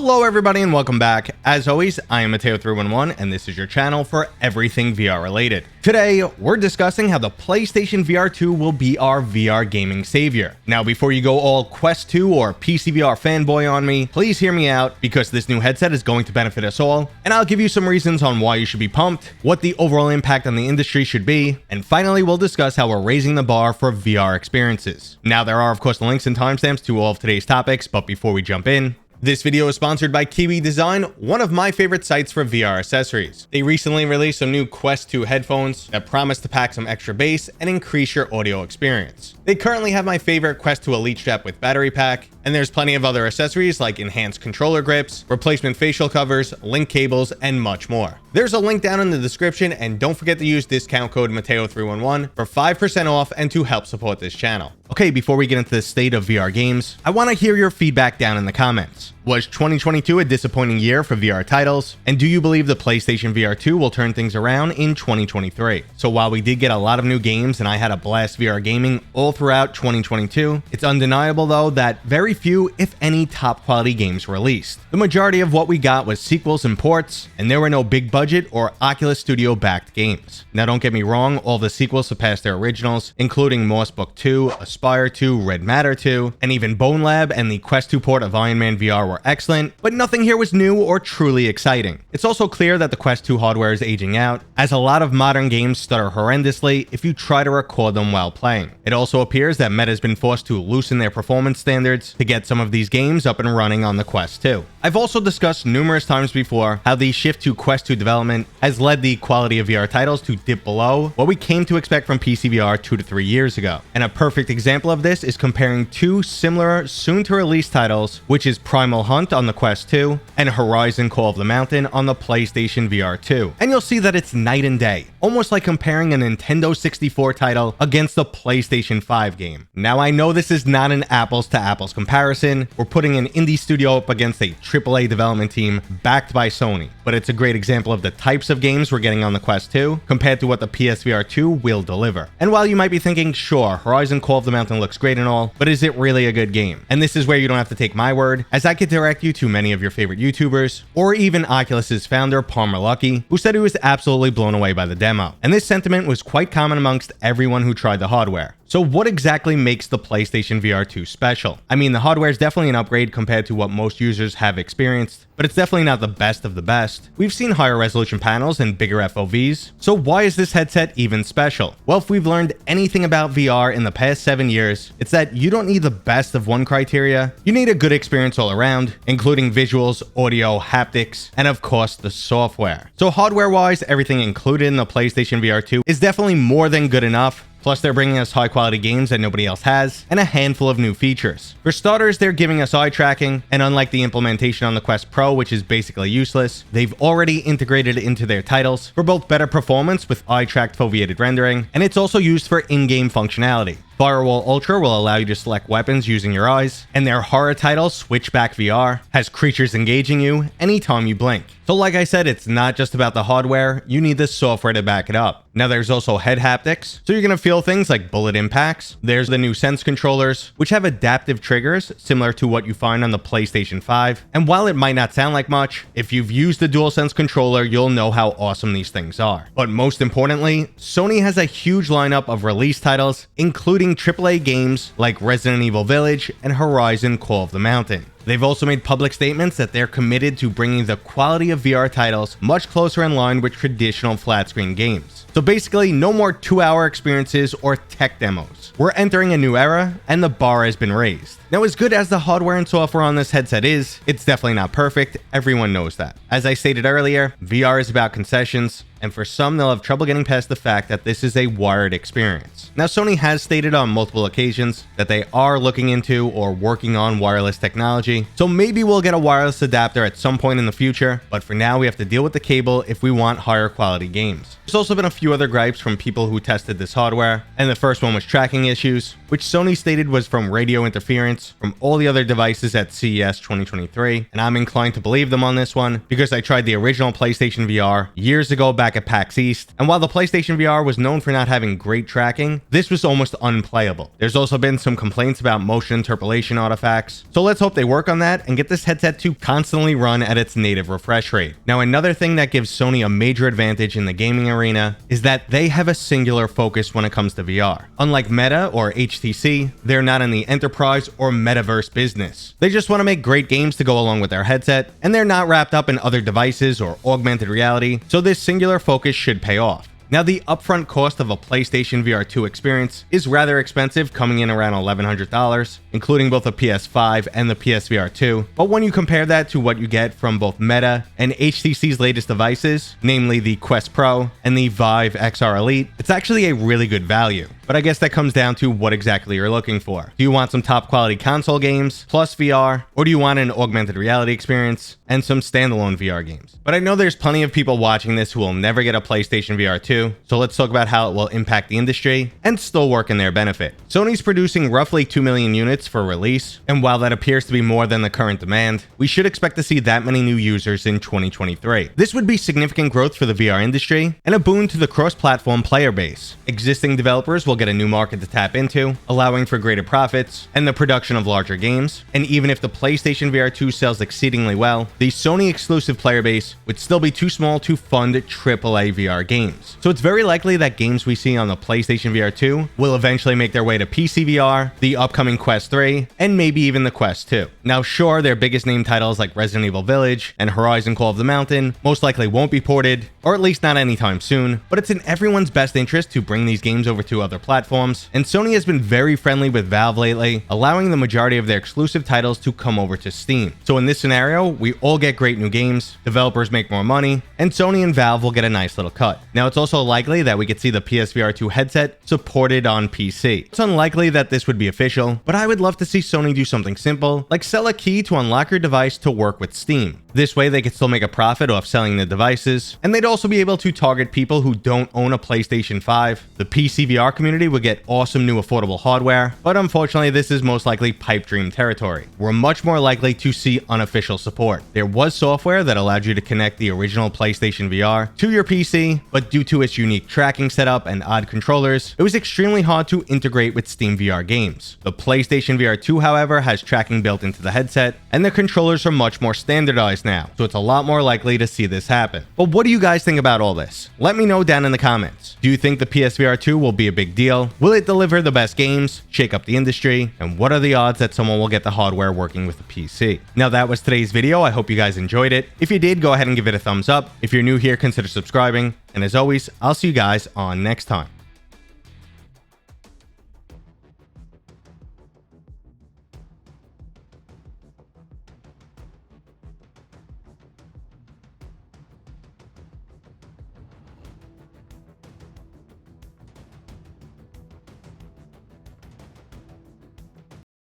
Hello everybody and welcome back. As always, I am Mateo311 and this is your channel for everything VR related. Today, we're discussing how the PlayStation VR 2 will be our VR gaming savior. Now, before you go all Quest 2 or PCVR fanboy on me, please hear me out because this new headset is going to benefit us all, and I'll give you some reasons on why you should be pumped, what the overall impact on the industry should be, and finally we'll discuss how we're raising the bar for VR experiences. Now, there are of course links and timestamps to all of today's topics, but before we jump in, this video is sponsored by Kiwi Design, one of my favorite sites for VR accessories. They recently released some new Quest 2 headphones that promise to pack some extra bass and increase your audio experience. They currently have my favorite Quest 2 Elite strap with battery pack, and there's plenty of other accessories like enhanced controller grips, replacement facial covers, link cables, and much more. There's a link down in the description, and don't forget to use discount code Mateo311 for 5% off and to help support this channel. Okay, before we get into the state of VR games, I want to hear your feedback down in the comments. Was 2022 a disappointing year for VR titles? And do you believe the PlayStation VR 2 will turn things around in 2023? So while we did get a lot of new games and I had a blast VR gaming all throughout 2022, it's undeniable though that very few, if any, top quality games released. The majority of what we got was sequels and ports, and there were no big budget or Oculus Studio backed games. Now don't get me wrong, all the sequels surpassed their originals, including Moss Book 2, Aspire 2, Red Matter 2, and even Bone Lab and the Quest 2 port of Iron Man VR were excellent, but nothing here was new or truly exciting. It's also clear that the Quest 2 hardware is aging out, as a lot of modern games stutter horrendously if you try to record them while playing. It also appears that Meta has been forced to loosen their performance standards to get some of these games up and running on the Quest 2. I've also discussed numerous times before how the shift to Quest 2 development has led the quality of VR titles to dip below what we came to expect from PCVR 2 to 3 years ago. And a perfect example of this is comparing two similar soon-to-release titles, which is Primal Hunt on the Quest 2 and Horizon Call of the Mountain on the PlayStation VR 2. And you'll see that it's night and day, almost like comparing a Nintendo 64 title against a PlayStation 5 game. Now I know this is not an apples to apples comparison. We're putting an indie studio up against a AAA development team backed by Sony, but it's a great example of the types of games we're getting on the Quest 2 compared to what the PSVR 2 will deliver. And while you might be thinking, sure, Horizon Call of the Mountain looks great and all, but is it really a good game? And this is where you don't have to take my word, as I could direct you to many of your favorite YouTubers, or even Oculus's founder, Palmer Luckey, who said he was absolutely blown away by the demo. And this sentiment was quite common amongst everyone who tried the hardware. So what exactly makes the PlayStation VR 2 special? I mean, the hardware is definitely an upgrade compared to what most users have experienced, but it's definitely not the best of the best. We've seen higher resolution panels and bigger FOVs, so why is this headset even special? Well, if we've learned anything about VR in the past 7 years, it's that you don't need the best of one criteria, you need a good experience all around, including visuals, audio, haptics, and of course the software. So hardware-wise, everything included in the PlayStation VR 2 is definitely more than good enough. Plus, they're bringing us high-quality games that nobody else has, and a handful of new features. For starters, they're giving us eye tracking, and unlike the implementation on the Quest Pro, which is basically useless, they've already integrated it into their titles for both better performance with eye-tracked foveated rendering, and it's also used for in-game functionality. Firewall Ultra will allow you to select weapons using your eyes, and their horror title, Switchback VR, has creatures engaging you anytime you blink. So like I said, it's not just about the hardware, you need the software to back it up. Now there's also head haptics, so you're going to feel things like bullet impacts. There's the new Sense controllers, which have adaptive triggers similar to what you find on the PlayStation 5. And while it might not sound like much, if you've used the DualSense controller, you'll know how awesome these things are. But most importantly, Sony has a huge lineup of release titles, including AAA games like Resident Evil Village and Horizon Call of the Mountain. They've also made public statements that they're committed to bringing the quality of VR titles much closer in line with traditional flat-screen games. So basically, no more 2-hour experiences or tech demos. We're entering a new era, and the bar has been raised. Now, as good as the hardware and software on this headset is, it's definitely not perfect. Everyone knows that. As I stated earlier, VR is about concessions, and for some, they'll have trouble getting past the fact that this is a wired experience. Now, Sony has stated on multiple occasions that they are looking into or working on wireless technology, so maybe we'll get a wireless adapter at some point in the future, but for now, we have to deal with the cable if we want higher quality games. There's also been a few other gripes from people who tested this hardware, and the first one was tracking issues, which Sony stated was from radio interference from all the other devices at CES 2023, and I'm inclined to believe them on this one because I tried the original PlayStation VR years ago back at PAX East, and while the PlayStation VR was known for not having great tracking, this was almost unplayable. There's also been some complaints about motion interpolation artifacts, so let's hope they work on that and get this headset to constantly run at its native refresh rate. Now, another thing that gives Sony a major advantage in the gaming arena is that they have a singular focus when it comes to VR. Unlike Meta or HTC, they're not in the enterprise or metaverse business. They just want to make great games to go along with their headset, and they're not wrapped up in other devices or augmented reality, so this singular focus should pay off. Now, the upfront cost of a PlayStation VR 2 experience is rather expensive, coming in around $1,100, including both the PS5 and the PSVR 2. But when you compare that to what you get from both Meta and HTC's latest devices, namely the Quest Pro and the Vive XR Elite, it's actually a really good value. But I guess that comes down to what exactly you're looking for. Do you want some top quality console games plus VR, or do you want an augmented reality experience and some standalone VR games? But I know there's plenty of people watching this who will never get a PlayStation VR 2, so let's talk about how it will impact the industry and still work in their benefit. Sony's producing roughly 2 million units for release, and while that appears to be more than the current demand, we should expect to see that many new users in 2023. This would be significant growth for the VR industry and a boon to the cross-platform player base. Existing developers will get a new market to tap into, allowing for greater profits and the production of larger games. And even if the PlayStation VR 2 sells exceedingly well, the Sony exclusive player base would still be too small to fund AAA VR games. So it's very likely that games we see on the PlayStation VR 2 will eventually make their way to PCVR, the upcoming Quest 3, and maybe even the Quest 2. Now, sure, their biggest name titles like Resident Evil Village and Horizon Call of the Mountain most likely won't be ported, or at least not anytime soon, but it's in everyone's best interest to bring these games over to other platforms, and Sony has been very friendly with Valve lately, allowing the majority of their exclusive titles to come over to Steam. So in this scenario, we all get great new games, developers make more money, and Sony and Valve will get a nice little cut. Now, it's also likely that we could see the PSVR 2 headset supported on PC. It's unlikely that this would be official, but I would love to see Sony do something simple, like sell a key to unlock your device to work with Steam. This way, they could still make a profit off selling the devices, and they'd also be able to target people who don't own a PlayStation 5. The PCVR community would get awesome new affordable hardware, but unfortunately, this is most likely pipe dream territory. We're much more likely to see unofficial support. There was software that allowed you to connect the original PlayStation VR to your PC, but due to its unique tracking setup and odd controllers, it was extremely hard to integrate with Steam VR games. The PlayStation VR 2, however, has tracking built into the headset, and the controllers are much more standardized now, so it's a lot more likely to see this happen. But what do you guys think about all this? Let me know down in the comments. Do you think the PSVR 2 will be a big deal? Will it deliver the best games, shake up the industry, and what are the odds that someone will get the hardware working with the PC? Now, that was today's video. I hope you guys enjoyed it. If you did, go ahead and give it a thumbs up. If you're new here, consider subscribing. And as always, I'll see you guys on next time.